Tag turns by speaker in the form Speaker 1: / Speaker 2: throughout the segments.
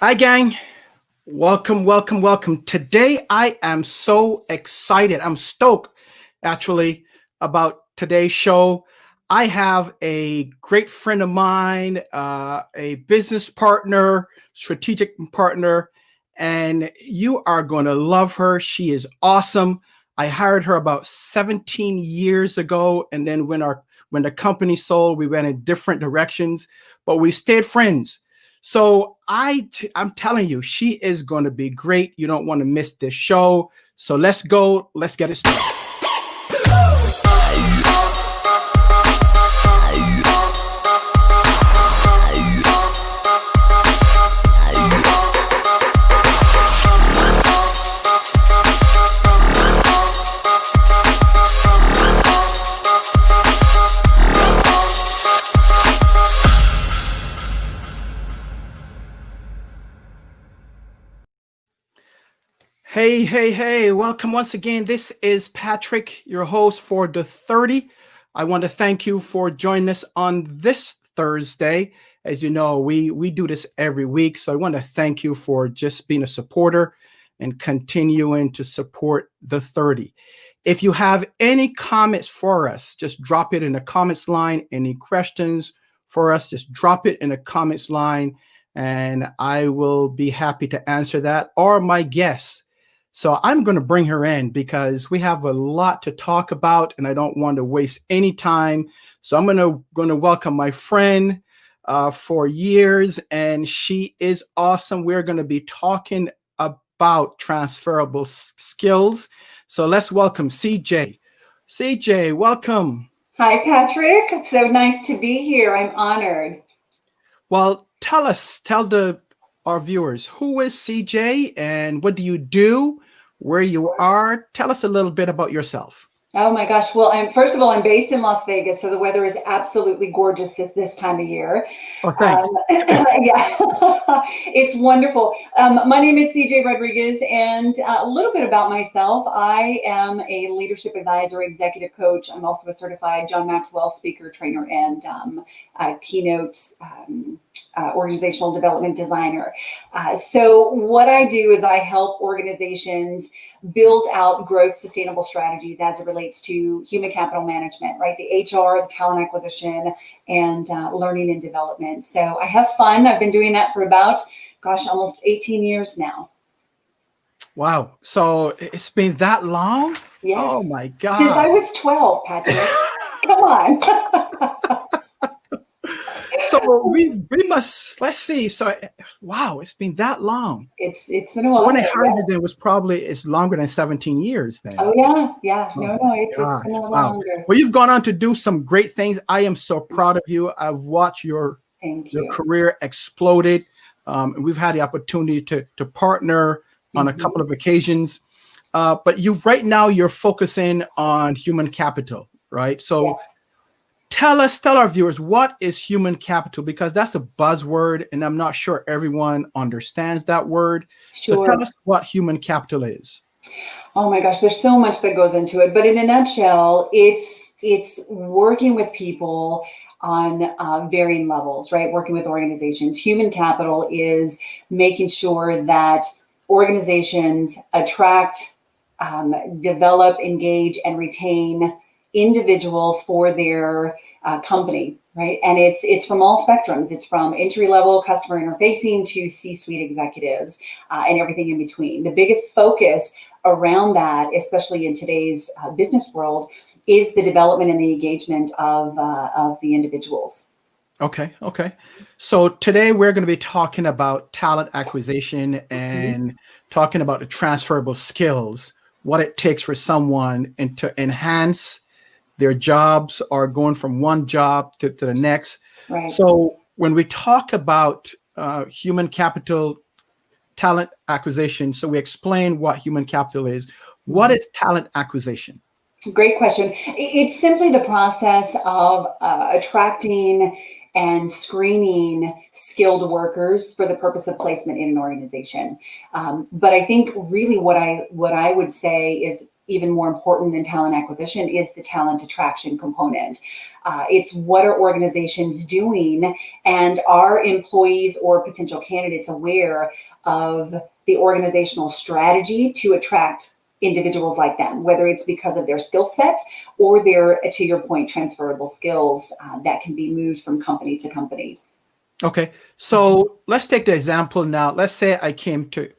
Speaker 1: Hi, gang. Welcome, welcome, welcome. Today, I am so excited. I'm stoked, actually, about today's show. I have a great friend of mine, a business partner, strategic partner, and you are going to love her. She is awesome. I hired her about 17 years ago, and then when the company sold, we went in different directions, but we stayed friends. So I'm telling you, she is going to be great. You don't want to miss this show. So let's go. Let's get it started. Hey, hey, hey, welcome once again. This is Patrick, your host for the 30. I want to thank you for joining us on this Thursday. As you know, we do this every week. So I want to thank you for just being a supporter and continuing to support the 30. If you have any comments for us, just drop it in the comments line. Any questions for us, just drop it in the comments line and I will be happy to answer that, or my guests. So I'm going to bring her in because we have a lot to talk about and I don't want to waste any time. So I'm going to welcome my friend for years, and she is awesome. We're going to be talking about transferable skills. So let's welcome CJ. CJ, welcome.
Speaker 2: Hi, Patrick. It's so nice to be here. I'm honored.
Speaker 1: Well, tell our viewers, who is CJ and what do you do, where you are? Tell us a little bit about yourself.
Speaker 2: Oh my gosh. Well, first of all, I'm based in Las Vegas, so the weather is absolutely gorgeous at this time of year.
Speaker 1: Oh, thanks.
Speaker 2: Yeah, it's wonderful. My name is CJ Rodriguez, and a little bit about myself. I am a leadership advisor, executive coach. I'm also a certified John Maxwell speaker, trainer, and keynote organizational development designer. So what I do is I help organizations build out growth sustainable strategies as it relates to human capital management, right? The HR, the talent acquisition, and learning and development. So I have fun. I've been doing that for about, almost 18 years now.
Speaker 1: Wow. So it's been that long?
Speaker 2: Yes.
Speaker 1: Oh my God.
Speaker 2: Since I was 12, Patrick. Come on.
Speaker 1: So we must, let's see. So, wow, it's been that long.
Speaker 2: It's been a while.
Speaker 1: So when I heard it was probably, it's longer than 17 years then.
Speaker 2: Oh yeah. No, it's been a lot longer.
Speaker 1: Well, you've gone on to do some great things. I am so proud of you. I've watched your career exploded. We've had the opportunity to partner on a couple of occasions. But right now you're focusing on human capital, right? So yes. Tell our viewers, what is human capital? Because that's a buzzword and I'm not sure everyone understands that word. Sure. So tell us what human capital is.
Speaker 2: Oh my gosh, there's so much that goes into it. But in a nutshell, it's working with people on varying levels, right? Working with organizations. Human capital is making sure that organizations attract, develop, engage, and retain individuals for their company, right? And it's from all spectrums. It's from entry-level customer interfacing to C-suite executives and everything in between. The biggest focus around that, especially in today's business world, is the development and the engagement of the individuals.
Speaker 1: Okay. So today we're going to be talking about talent acquisition and talking about the transferable skills, what it takes for someone to enhance their jobs or going from one job to the next. Right. So when we talk about human capital, talent acquisition, so we explain what human capital is. What is talent acquisition?
Speaker 2: Great question. It's simply the process of attracting and screening skilled workers for the purpose of placement in an organization. But I think really what I would say is even more important than talent acquisition is the talent attraction component. It's what are organizations doing, and are employees or potential candidates aware of the organizational strategy to attract individuals like them, whether it's because of their skill set or their, to your point, transferable skills that can be moved from company to company.
Speaker 1: Okay, so let's take the example now. Let's say I came to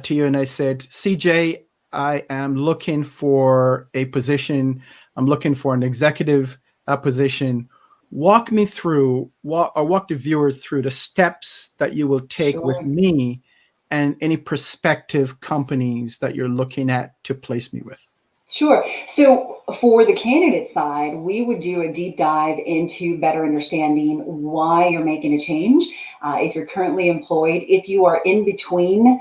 Speaker 1: you and I said, CJ, I am looking for a position. I'm looking for an executive position. Walk me through, walk the viewer through the steps that you will take with me and any prospective companies that you're looking at to place me with.
Speaker 2: Sure. So for the candidate side, we would do a deep dive into better understanding why you're making a change. If you're currently employed, if you are in between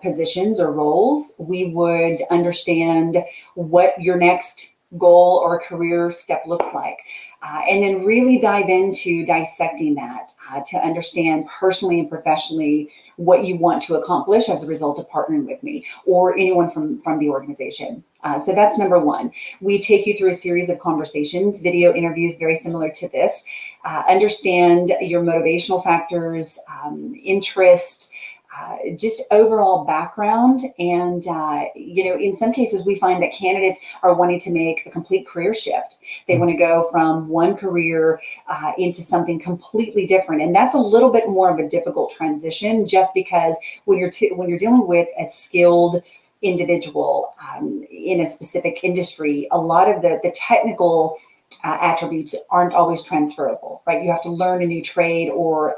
Speaker 2: positions or roles, we would understand what your next goal or career step looks like. And then really dive into dissecting that to understand personally and professionally what you want to accomplish as a result of partnering with me or anyone from the organization. So that's number one. We take you through a series of conversations, video interviews, very similar to this. Understand your motivational factors, interest, just overall background. And, in some cases, we find that candidates are wanting to make a complete career shift. They want to go from one career into something completely different. And that's a little bit more of a difficult transition, just because when you're dealing with a skilled individual in a specific industry, a lot of the technical attributes aren't always transferable, right? You have to learn a new trade or,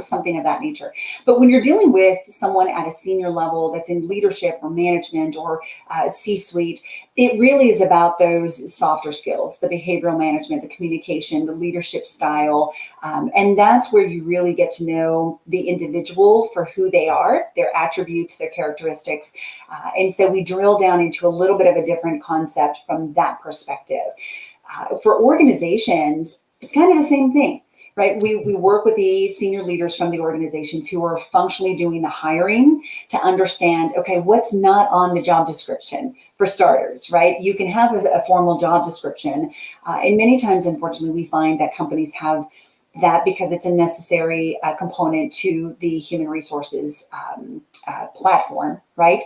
Speaker 2: something of that nature. But when you're dealing with someone at a senior level that's in leadership or management or C-suite, it really is about those softer skills, the behavioral management, the communication, the leadership style. And that's where you really get to know the individual for who they are, their attributes, their characteristics. And so we drill down into a little bit of a different concept from that perspective. For organizations, it's kind of the same thing, right? We work with the senior leaders from the organizations who are functionally doing the hiring to understand, okay, what's not on the job description for starters, right? You can have a formal job description. And many times, unfortunately, we find that companies have that because it's a necessary component to the human resources platform, right?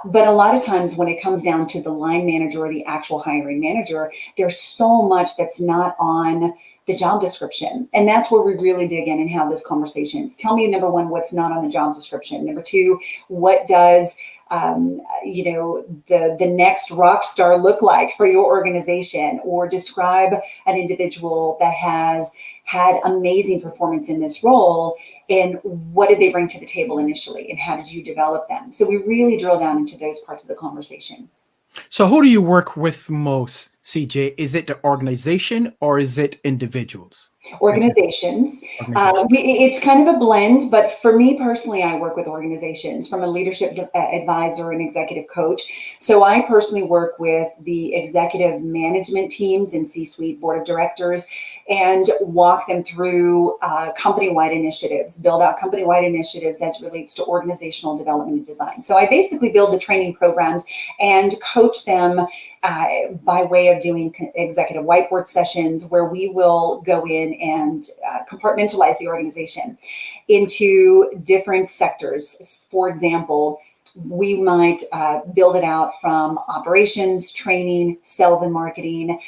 Speaker 2: But a lot of times when it comes down to the line manager or the actual hiring manager, there's so much that's not on the job description. And that's where we really dig in and have those conversations. Tell me, number one, what's not on the job description. Number two, what does the next rock star look like for your organization? Or describe an individual that has had amazing performance in this role, and what did they bring to the table initially, and how did you develop them? So we really drill down into those parts of the conversation.
Speaker 1: So who do you work with most, CJ? Is it the organization or is it individuals?
Speaker 2: Organizations. It's kind of a blend, but for me personally, I work with organizations from a leadership advisor and executive coach. So I personally work with the executive management teams and C-suite board of directors and walk them through company-wide initiatives, build out company-wide initiatives as relates to organizational development and design. So I basically build the training programs and coach them by way of doing executive whiteboard sessions where we will go in and compartmentalize the organization into different sectors. For example, we might build it out from operations, training, sales and marketing,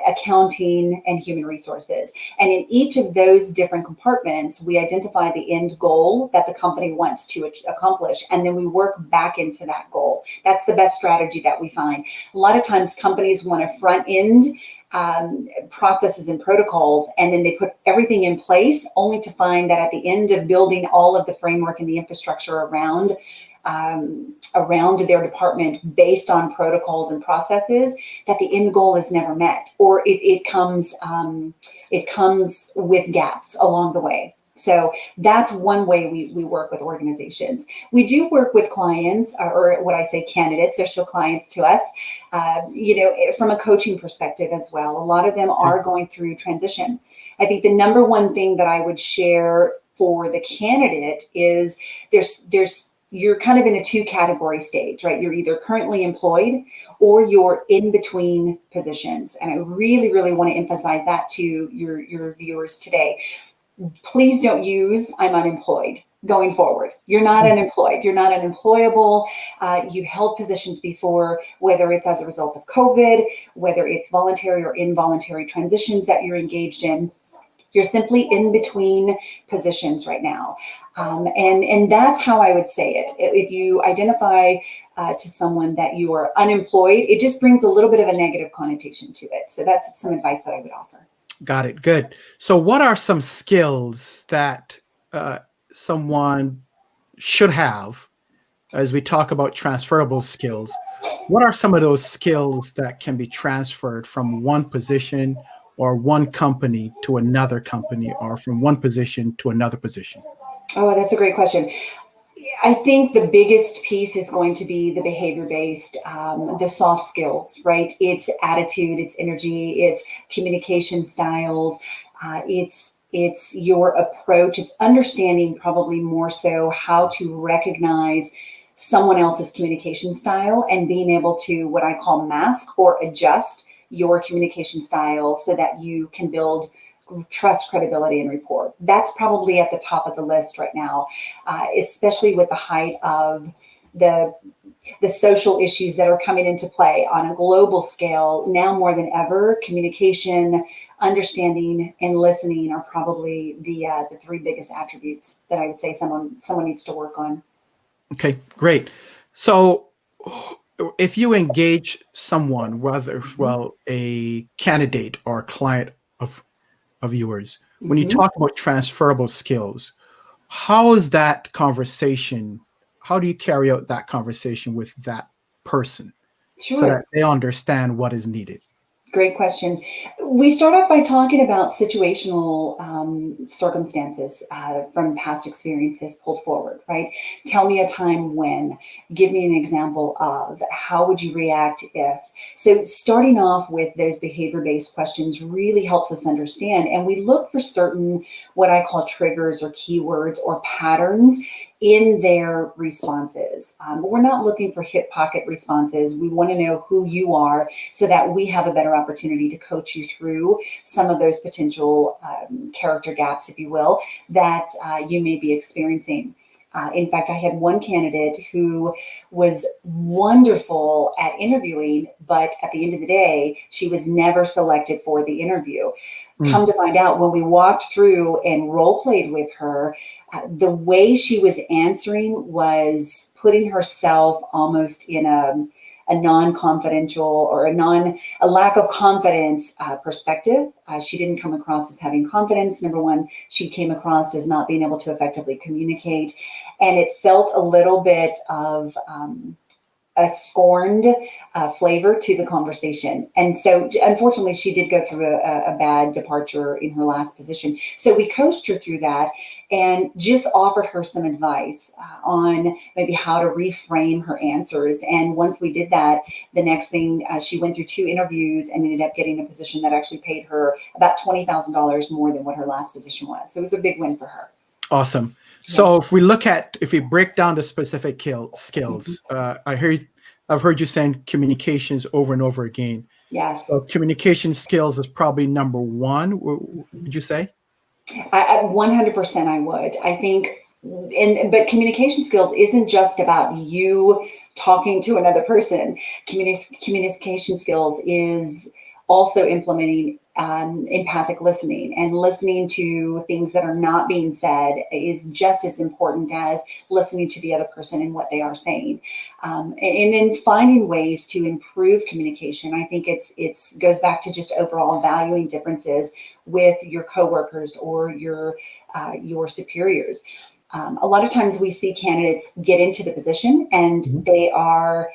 Speaker 2: accounting, and human resources. And in each of those different compartments, we identify the end goal that the company wants to accomplish, and then we work back into that goal. That's the best strategy that we find. A lot of times companies want to front end processes and protocols, and then they put everything in place only to find that at the end of building all of the framework and the infrastructure around their department based on protocols and processes, that the end goal is never met, or it comes with gaps along the way. So that's one way we work with organizations. We do work with clients, or what I say candidates, they're still clients to us, from a coaching perspective as well. A lot of them are going through transition. I think the number one thing that I would share for the candidate is there's you're kind of in a two category stage, right? You're either currently employed or you're in between positions. And I really, really want to emphasize that to your viewers today. Please don't use I'm unemployed going forward. You're not unemployed. You're not unemployable. You've held positions before, whether it's as a result of COVID, whether it's voluntary or involuntary transitions that you're engaged in. You're simply in between positions right now. And that's how I would say it. If you identify to someone that you are unemployed, it just brings a little bit of a negative connotation to it. So that's some advice that I would offer.
Speaker 1: Got it. Good. So what are some skills that someone should have as we talk about transferable skills? What are some of those skills that can be transferred from one position or one company to another company, or from one position to another position?
Speaker 2: Oh, that's a great question. I think the biggest piece is going to be the behavior-based, the soft skills, right? It's attitude, it's energy, it's communication styles, it's your approach, it's understanding probably more so how to recognize someone else's communication style and being able to what I call mask or adjust your communication style so that you can build trust, credibility, and rapport. That's probably at the top of the list right now, especially with the height of the social issues that are coming into play on a global scale. Now more than ever, communication, understanding, and listening are probably the three biggest attributes that I would say someone needs to work on.
Speaker 1: Okay, great. So if you engage someone, whether, well, a candidate or a client of yours, when you talk about transferable skills, how is that conversation? How do you carry out that conversation with that person so
Speaker 2: Sure.
Speaker 1: that they understand what is needed?
Speaker 2: Great question. We start off by talking about situational circumstances from past experiences pulled forward, right? Tell me a time when, give me an example of, how would you react if? So starting off with those behavior-based questions really helps us understand. And we look for certain, what I call triggers or keywords or patterns in their responses. We're not looking for hip pocket responses. We want to know who you are so that we have a better opportunity to coach you through some of those potential character gaps, if you will, that you may be experiencing. In fact, I had one candidate who was wonderful at interviewing, but at the end of the day, she was never selected for the interview. Come to find out, when we walked through and role played with her, the way she was answering was putting herself almost in a non-confidential or a lack of confidence perspective. She didn't come across as having confidence. Number one, she came across as not being able to effectively communicate. And it felt a little bit of a scorned flavor to the conversation. And so unfortunately, she did go through a bad departure in her last position. So we coached her through that and just offered her some advice on maybe how to reframe her answers. And once we did that, the next thing, she went through 2 interviews and ended up getting a position that actually paid her about $20,000 more than what her last position was. So it was a big win for her.
Speaker 1: Awesome. So if we break down the specific skills, I've heard you saying communications over and over again.
Speaker 2: Yes.
Speaker 1: So communication skills is probably number one. Would you say?
Speaker 2: 100% I would. I think, but communication skills isn't just about you talking to another person. Communication skills is also implementing empathic listening, and listening to things that are not being said is just as important as listening to the other person and what they are saying. And then finding ways to improve communication. I think it's goes back to just overall valuing differences with your coworkers or your superiors. A lot of times we see candidates get into the position and they are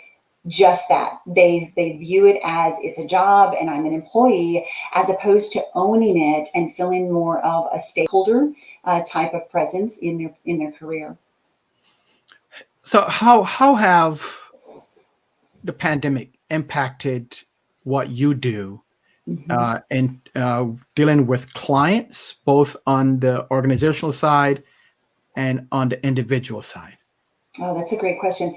Speaker 2: just that. They view it as it's a job and I'm an employee, as opposed to owning it and feeling more of a stakeholder type of presence in their career.
Speaker 1: So how have the pandemic impacted what you do in dealing with clients, both on the organizational side and on the individual side?
Speaker 2: Oh, that's a great question.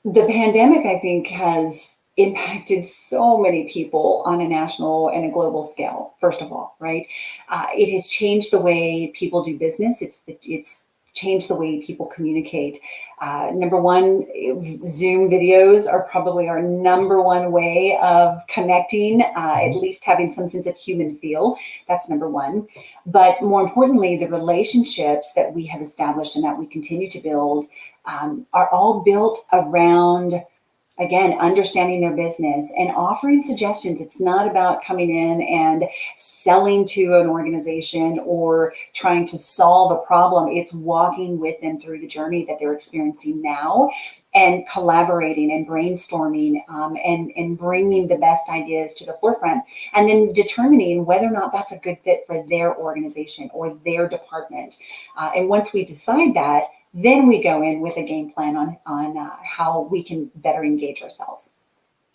Speaker 2: The pandemic, I think, has impacted so many people on a national and a global scale. First of all, right? It has changed the way people do business. It's changed the way people communicate. Number one, Zoom videos are probably our number one way of connecting, at least having some sense of human feel. That's number one. But more importantly, the relationships that we have established and that we continue to build are all built around, again, understanding their business and offering suggestions. It's not about coming in and selling to an organization or trying to solve a problem. It's walking with them through the journey that they're experiencing now and collaborating and brainstorming, and bringing the best ideas to the forefront, and then determining whether or not that's a good fit for their organization or their department. And once we decide that, then we go in with a game plan on how we can better engage ourselves.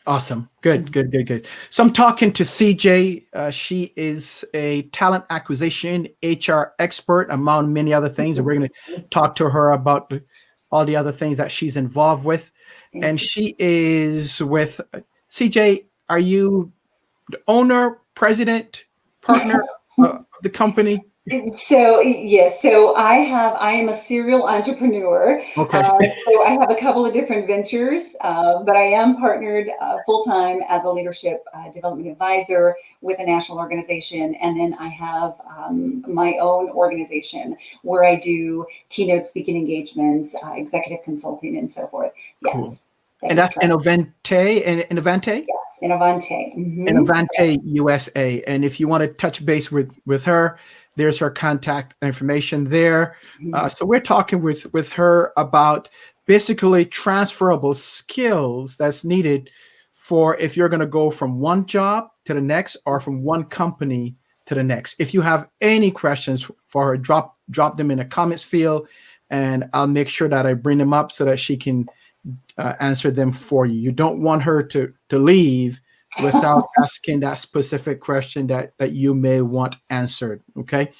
Speaker 1: Awesome. Good, good, good, good. So I'm talking to CJ. She is a talent acquisition HR expert, among many other things. And we're going to talk to her about all the other things that she's involved with. And she is with CJ. Are you the owner, president, partner of the company?
Speaker 2: So yes, so I am a serial entrepreneur.
Speaker 1: Okay.
Speaker 2: So I have a couple of different ventures, but I am partnered full time as a leadership development advisor with a national organization, and then I have my own organization where I do keynote speaking engagements, executive consulting, and so forth. Yes.
Speaker 1: Cool. And that's Innovante.
Speaker 2: Yes, Innovante.
Speaker 1: Innovante USA. And if you want to touch base with her, there's her contact information there. So we're talking with her about basically transferable skills that's needed for if you're going to go from one job to the next or from one company to the next. If you have any questions for her, drop them in the comments field, and I'll make sure that I bring them up so that she can answer them for you. You don't want her to leave without asking that specific question that you may want answered. Okay.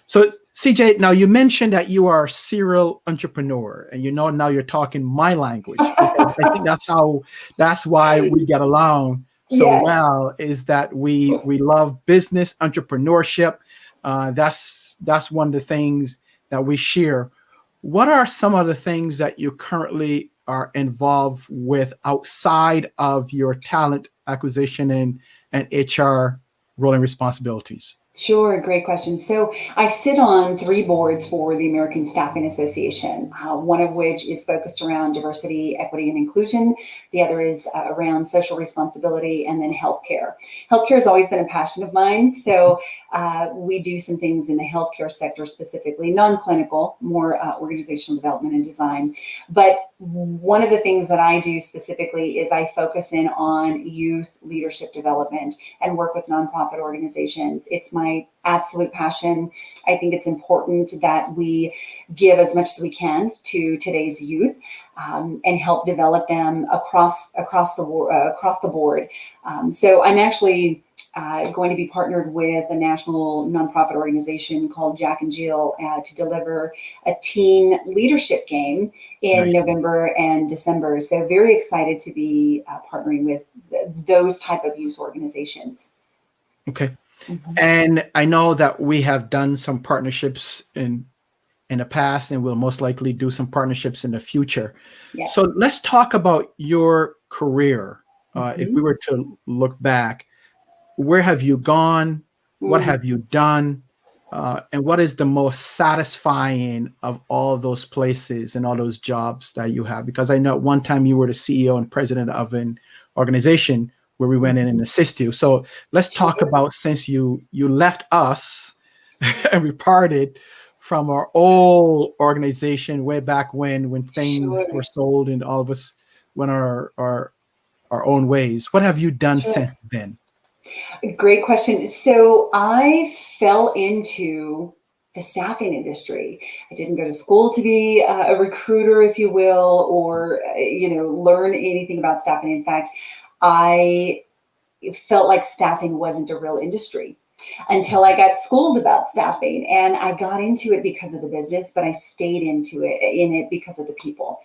Speaker 1: So CJ, now you mentioned that you are a serial entrepreneur, and now you're talking my language. I think that's why we get along so well, is that we love business entrepreneurship. That's one of the things that we share. What are some of the things that you currently are involved with outside of your talent acquisition and HR role and responsibilities?
Speaker 2: Sure, great question. So I sit on 3 boards for the American Staffing Association, one of which is focused around diversity, equity, and inclusion. The other is around social responsibility, and then healthcare. Healthcare has always been a passion of mine. So we do some things in the healthcare sector, specifically non-clinical, more organizational development and design. But one of the things that I do specifically is I focus in on youth leadership development and work with nonprofit organizations. It's my absolute passion. I think it's important that we give as much as we can to today's youth, and help develop them across the board. So I'm actually going to be partnered with a national nonprofit organization called Jack and Jill to deliver a teen leadership game in November and December. So very excited to be partnering with those type of youth organizations.
Speaker 1: Okay. And I know that we have done some partnerships in the past, and we'll most likely do some partnerships in the future.
Speaker 2: Yes.
Speaker 1: So let's talk about your career. If we were to look back, where have you gone? What have you done? And what is the most satisfying of all those places and all those jobs that you have? Because I know at one time you were the CEO and president of an organization where we went in and assist you. So let's talk about, since you left us and we parted from our old organization way back when things were sold and all of us went our own ways. What have you done since then?
Speaker 2: Great question. So I fell into the staffing industry. I didn't go to school to be a recruiter, if you will, or learn anything about staffing. In fact, I felt like staffing wasn't a real industry. until I got schooled about staffing. And I got into it because of the business, but I stayed in it because of the people.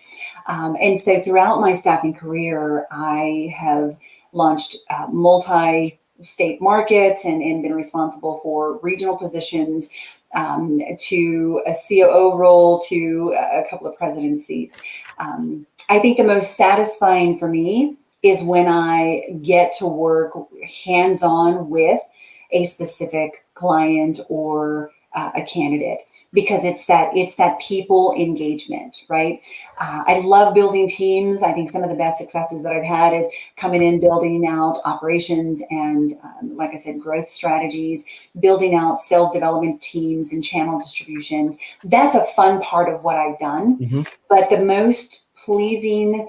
Speaker 2: And so throughout my staffing career, I have launched multi-state markets and been responsible for regional positions, to a COO role, to a couple of president seats. I think the most satisfying for me is when I get to work hands-on with a specific client or a candidate, because it's that people engagement, right? I love building teams. I think some of the best successes that I've had is coming in, building out operations and, like I said, growth strategies, building out sales development teams and channel distributions. That's a fun part of what I've done.
Speaker 1: Mm-hmm.
Speaker 2: But the most pleasing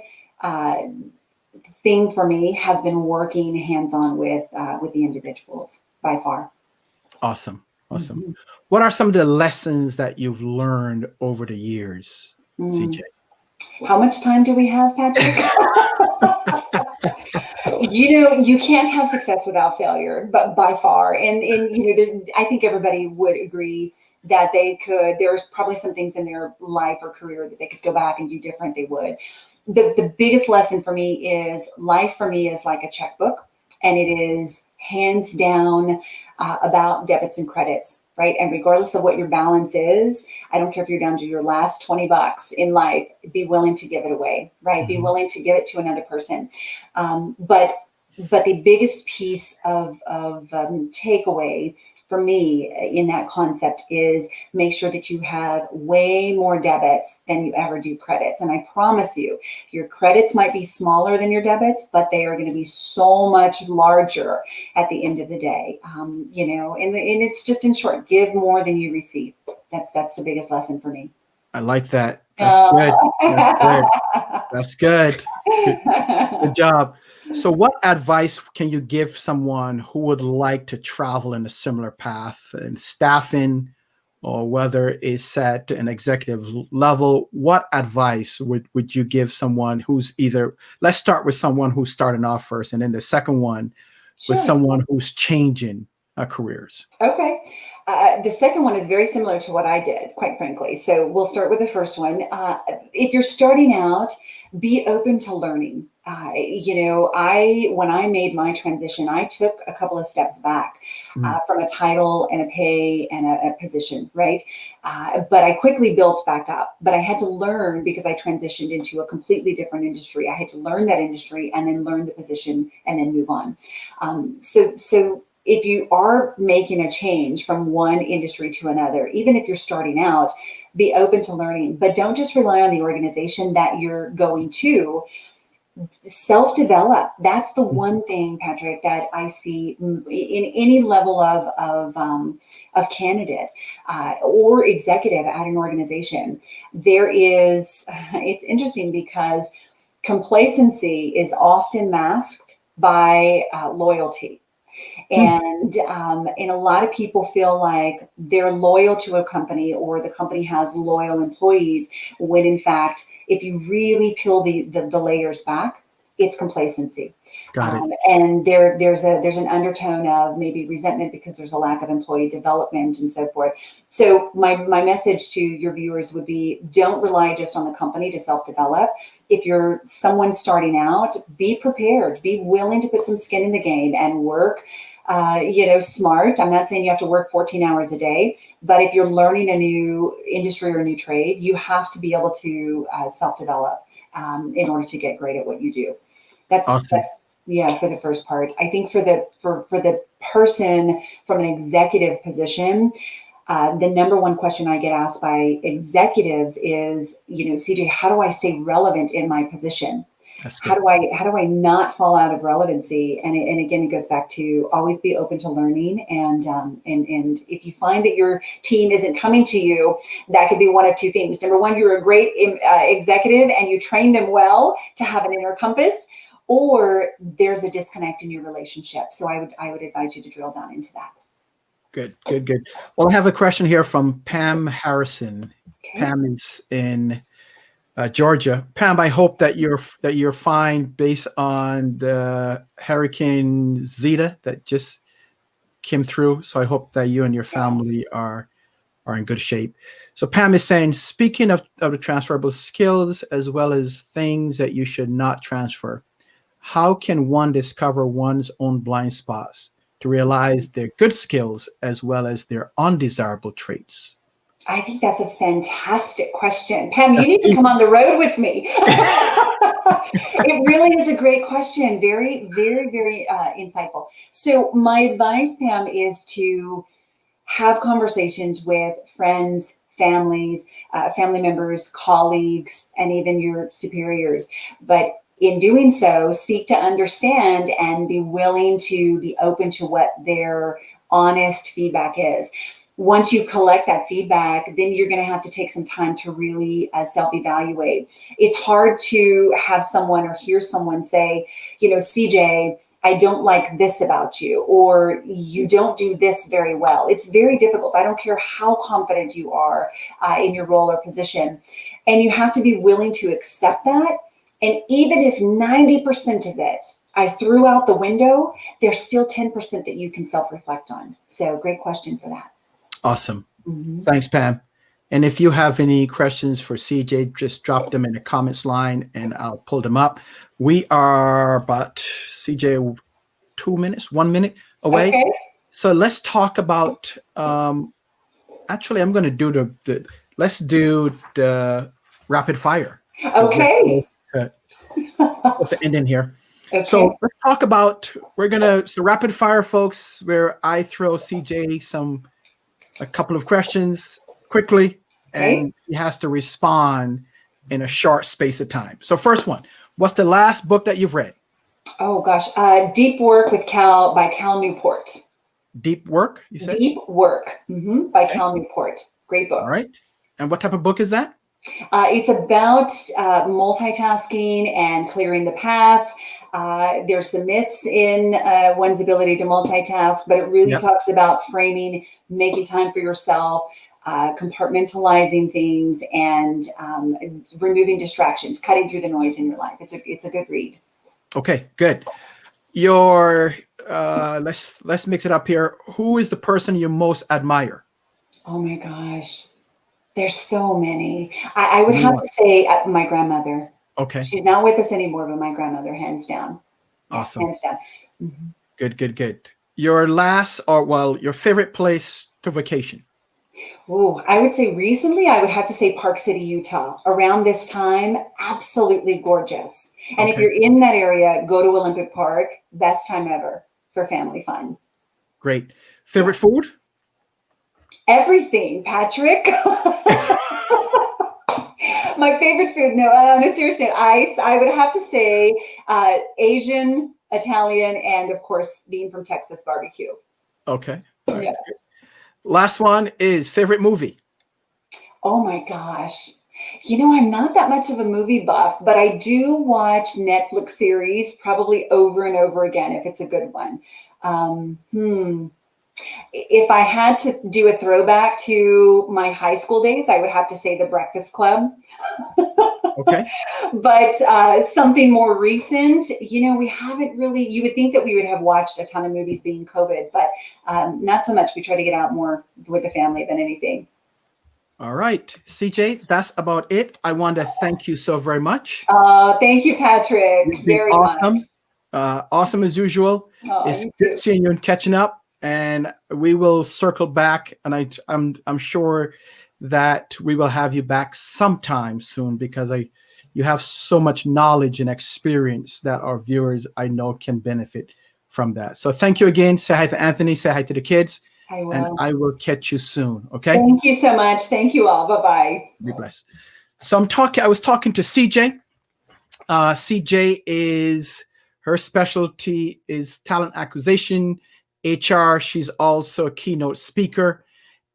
Speaker 2: thing for me has been working hands-on with the individuals by far.
Speaker 1: Awesome.
Speaker 2: Mm-hmm.
Speaker 1: What are some of the lessons that you've learned over the years, CJ?
Speaker 2: How much time do we have, Patrick? You can't have success without failure, but by far. And I think everybody would agree that there's probably some things in their life or career that they could go back and do different, they would. The biggest lesson for me is life for me is like a checkbook, and it is hands down about debits and credits, right? And regardless of what your balance is, I don't care if you're down to your last $20 in life, be willing to give it away, right? Mm-hmm. Be willing to give it to another person. But the biggest piece of takeaway for me in that concept is make sure that you have way more debits than you ever do credits. And I promise you, your credits might be smaller than your debits, but they are going to be so much larger at the end of the day. And it's just, in short, give more than you receive. That's the biggest lesson for me.
Speaker 1: I like that. That's good. That's good. Good job. So what advice can you give someone who would like to travel in a similar path in staffing, or whether it's at an executive level? What advice would you give someone who's let's start with someone who's starting off first, and then the second one with someone who's changing careers.
Speaker 2: Okay. The second one is very similar to what I did, quite frankly. So we'll start with the first one. If you're starting out, be open to learning. When I made my transition, I took a couple of steps back from a title and a pay and a position, right? But I quickly built back up. But I had to learn, because I transitioned into a completely different industry. I had to learn that industry and then learn the position and then move on. So if you are making a change from one industry to another, even if you're starting out, be open to learning, but don't just rely on the organization that you're going to. Self-develop. That's the one thing, Patrick, that I see in any level of candidate or executive at an organization. It's interesting because complacency is often masked by loyalty. And a lot of people feel like they're loyal to a company, or the company has loyal employees, when in fact, if you really peel the layers back, it's complacency.
Speaker 1: Got it.
Speaker 2: And there's an undertone of maybe resentment because there's a lack of employee development and so forth. So my message to your viewers would be, don't rely just on the company to self-develop. If you're someone starting out, be prepared, be willing to put some skin in the game and work, smart. I'm not saying you have to work 14 hours a day, but if you're learning a new industry or a new trade, you have to be able to self-develop in order to get great at what you do. That's awesome. For the first part. I think for the person from an executive position, the number one question I get asked by executives is, CJ, how do I stay relevant in my position? How do I not fall out of relevancy? And again, it goes back to always be open to learning. And if you find that your team isn't coming to you, that could be one of two things. Number one, you're a great executive and you train them well to have an inner compass, or there's a disconnect in your relationship. So I would advise you to drill down into that. Good.
Speaker 1: Well, I have a question here from Pam Harrison. Okay. Pam is in Georgia. Pam, I hope that you're fine based on the Hurricane Zeta that just came through. So I hope that you and your family are in good shape. So Pam is saying, speaking of the transferable skills as well as things that you should not transfer, how can one discover one's own blind spots to realize their good skills as well as their undesirable traits?
Speaker 2: I think that's a fantastic question. Pam, you need to come on the road with me. It really is a great question. Very, very, very insightful. So my advice, Pam, is to have conversations with friends, families, family members, colleagues, and even your superiors. But in doing so, seek to understand and be willing to be open to what their honest feedback is. Once you collect that feedback, then you're going to have to take some time to really self-evaluate. It's hard to have someone or hear someone say, CJ, I don't like this about you, or you don't do this very well. It's very difficult. I don't care how confident you are in your role or position. And you have to be willing to accept that. And even if 90% of it I threw out the window, there's still 10% that you can self-reflect on. So great question for that.
Speaker 1: Awesome. Thanks, Pam. And if you have any questions for CJ, just drop them in the comments line and I'll pull them up. We are about, CJ, 1 minute away.
Speaker 2: Okay.
Speaker 1: So let's talk about, actually, I'm going to do let's do the rapid fire.
Speaker 2: Okay.
Speaker 1: Let's end in here.
Speaker 2: Okay.
Speaker 1: So let's talk about, so rapid fire, folks, where I throw CJ a couple of questions quickly, and he has to respond in a short space of time. So first one, what's the last book that you've read?
Speaker 2: Oh gosh, Deep Work by Cal Newport.
Speaker 1: Deep Work, you said?
Speaker 2: Deep Work by Cal Newport. Great book.
Speaker 1: All right. And what type of book is that?
Speaker 2: It's about multitasking and clearing the path. There's some myths in one's ability to multitask, but it really talks about framing, making time for yourself, compartmentalizing things, and removing distractions, cutting through the noise in your life. It's a good read. Okay,
Speaker 1: good. Let's mix it up here. Who is the person you most admire?
Speaker 2: Oh my gosh. There's so many. I would have to say my grandmother.
Speaker 1: Okay.
Speaker 2: She's not with us anymore, but my grandmother, hands down.
Speaker 1: Awesome.
Speaker 2: Hands down.
Speaker 1: Good. Your favorite place to vacation?
Speaker 2: Oh, I would say recently, I would have to say Park City, Utah. Around this time, absolutely gorgeous. And if you're in that area, go to Olympic Park. Best time ever for family fun.
Speaker 1: Great. Favorite food?
Speaker 2: Everything, Patrick. My favorite food, no, on a serious note, I would have to say Asian, Italian, and of course, being from Texas, barbecue.
Speaker 1: Okay. All right. Last one is favorite movie.
Speaker 2: Oh my gosh. I'm not that much of a movie buff, but I do watch Netflix series probably over and over again if it's a good one. If I had to do a throwback to my high school days, I would have to say The Breakfast Club.
Speaker 1: Okay.
Speaker 2: But something more recent, we haven't really, you would think that we would have watched a ton of movies being COVID, but not so much. We try to get out more with the family than anything.
Speaker 1: All right, CJ, that's about it. I want to thank you so very much.
Speaker 2: Thank you, Patrick. Very
Speaker 1: awesome.
Speaker 2: much.
Speaker 1: Awesome as usual. It's good seeing you and catching up. And we will circle back, and I'm sure that we will have you back sometime soon because you have so much knowledge and experience that our viewers, I know, can benefit from that. So thank you again. Say hi to Anthony. Say hi to the kids.
Speaker 2: I will.
Speaker 1: And I will catch you soon. Okay.
Speaker 2: Thank you so much. Thank you all. Bye-bye.
Speaker 1: Be blessed. So I was talking to CJ. CJ is, her specialty is talent acquisition, HR. She's also a keynote speaker.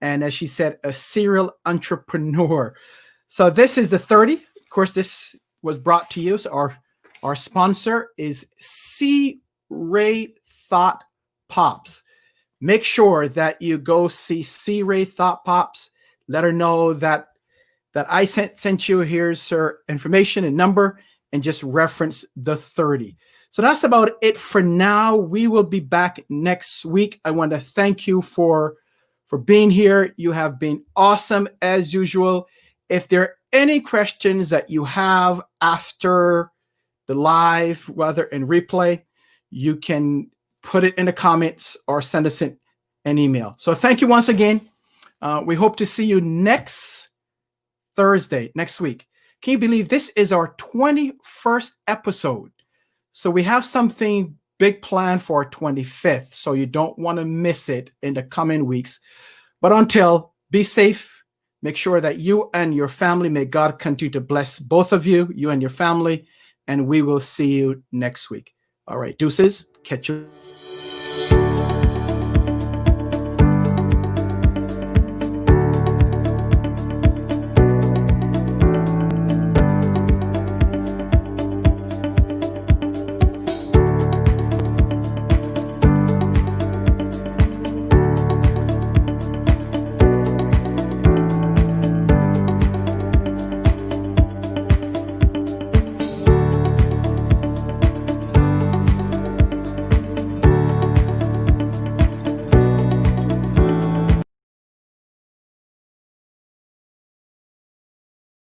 Speaker 1: And as she said, a serial entrepreneur. So this is the 30. Of course, this was brought to you. So our sponsor is C-Ray Thought Pops. Make sure that you go see C-Ray Thought Pops. Let her know that I sent you. Here's her information and number, and just reference the 30. So that's about it for now. We will be back next week. I want to thank you for being here. You have been awesome as usual. If there are any questions that you have after the live, whether in replay, you can put it in the comments or send us an email. So thank you once again. We hope to see you next Thursday, next week. Can you believe this is our 21st episode? So we have something big planned for our 25th. So you don't want to miss it in the coming weeks. But until, be safe. Make sure that you and your family, may God continue to bless both of you, you and your family. And we will see you next week. All right, deuces. Catch you.